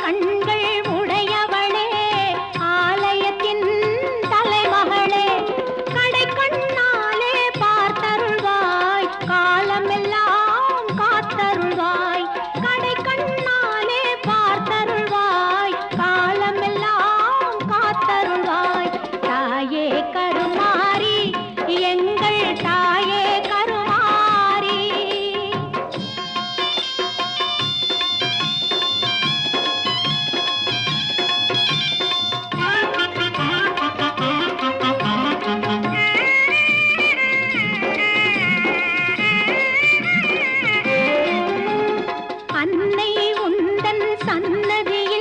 கண்கள் உடையவளே ஆலயத்தின் தலைமகளே கடை கண்ணாலே பார்த்தருள்வாய் காலமெல்லாம் காத்தருள்வாய் கடை கண்ணாலே பார்த்தருள்வாய் காலமெல்லாம் காத்தருள்வாய் தாயே கருமாரி எங்கள் தாயே கருமாரி அன்னை உந்தன் சன்னதியில்